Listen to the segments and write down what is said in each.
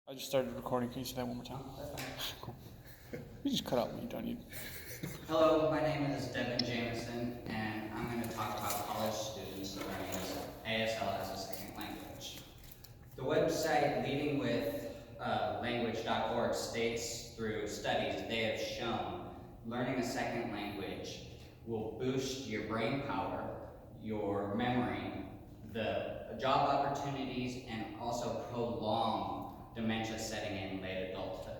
I just started recording. Can you say that one more time? Cool. You just cut out when you don't need. Hello, my name is Devin Jameson, and I'm going to talk about college students learning ASL as a second language. The website leadingwithlanguage.org states through studies they have shown learning a second language will boost your brain power, your memory, the job opportunities, and also prolong dementia setting in late adulthood.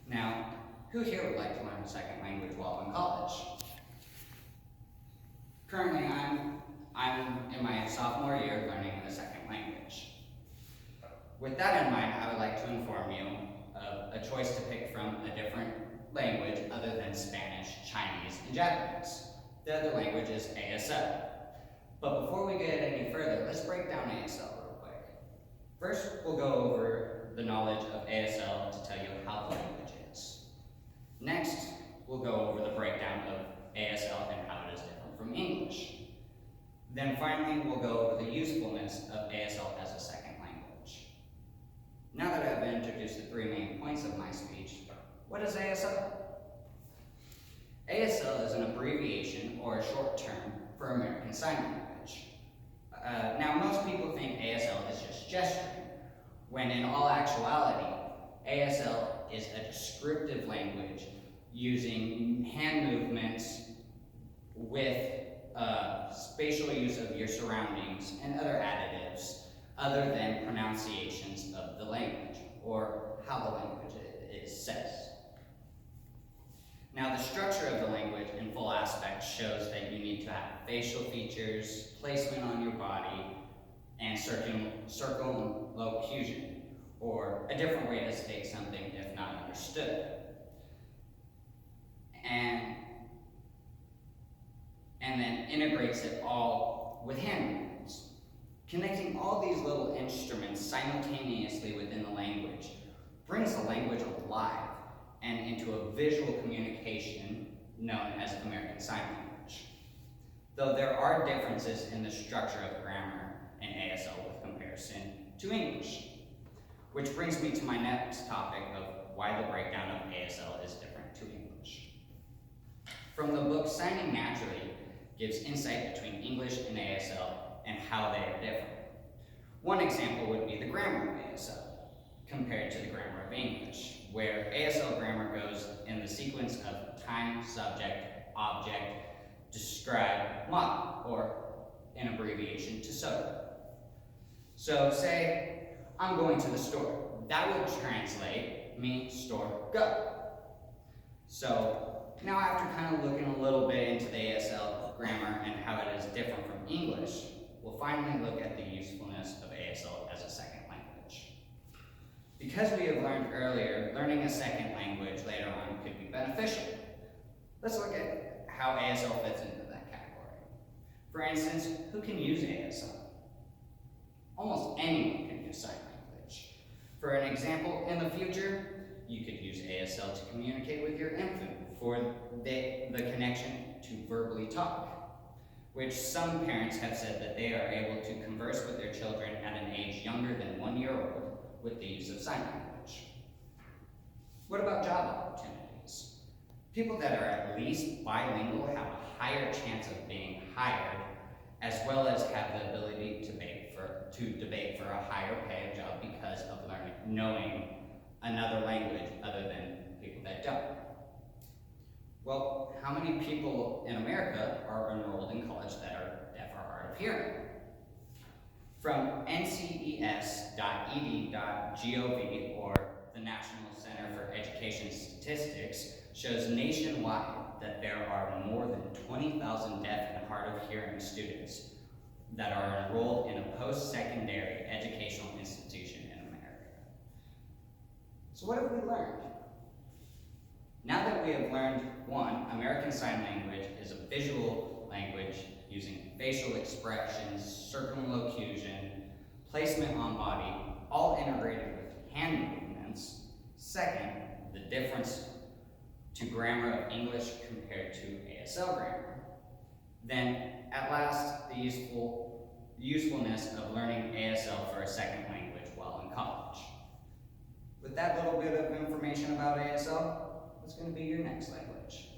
Now, who here would like to learn a second language while in college? Currently, I'm in my sophomore year learning a second language. With that in mind, I would like to inform you of a choice to pick from a different language other than Spanish, Chinese, and Japanese. The other language is ASL. But before we get any further, let's break down ASL real quick. First, we'll go over the knowledge of ASL to tell you how the language is. Next, we'll go over the breakdown of ASL and how it is different from English. Then finally, we'll go over the usefulness of ASL as a second language. Now that I've introduced the three main points of my speech, what is ASL? ASL is an abbreviation or a short term for American Sign Language. Now, most people think ASL is just gesturing, when in all actuality, ASL is a descriptive language using hand movements with spatial use of your surroundings and other additives other than pronunciations of the language or how the language is said. Now, the structure of the language in full aspect shows that you need to have facial features, placement on your body, and circumlocution, or a different way to state something if not understood. And then integrates it all with hand movements. Connecting all these little instruments simultaneously within the language brings the language alive and into a visual communication known as American Sign Language. Though there are differences in the structure of grammar in ASL with comparison to English. Which brings me to my next topic of why the breakdown of ASL is different to English. From the book Signing Naturally gives insight between English and ASL and how they are different. One example would be the grammar of ASL compared to the grammar of English, where ASL grammar goes in the sequence of time, subject, object, describe, model, or an abbreviation to SOTA. So say, I'm going to the store. That would translate me, store, go. So now after kind of looking a little bit into the ASL grammar and how it is different from English, we'll finally look at the usefulness of ASL as a second language. Because we have learned earlier, learning a second language later on could be beneficial. Let's look at how ASL fits into that category. For instance, who can use ASL? Almost anyone can use sign language. For an example, in the future, you could use ASL to communicate with your infant for the connection to verbally talk, which some parents have said that they are able to converse with their children at an age younger than 1 year old with the use of sign language. What about job opportunities? People that are at least bilingual have a higher chance of being hired, as well as have the ability to debate for a higher paying job because of knowing another language other than people that don't. Well, how many people in America are enrolled in college that are deaf or hard of hearing? From nces.ed.gov, or the National Center for Education Statistics, shows nationwide that there are more than 20,000 deaf and hard of hearing students that are enrolled in a post-secondary educational institution in America. So what have we learned? Now that we have learned, one, American Sign Language is a visual language using facial expressions, circumlocution, placement on body, all integrated with hand movements. Second, the difference to grammar of English compared to ASL grammar. Then, at last, the usefulness of learning ASL for a second language while in college. With that little bit of information about ASL, what's going to be your next language?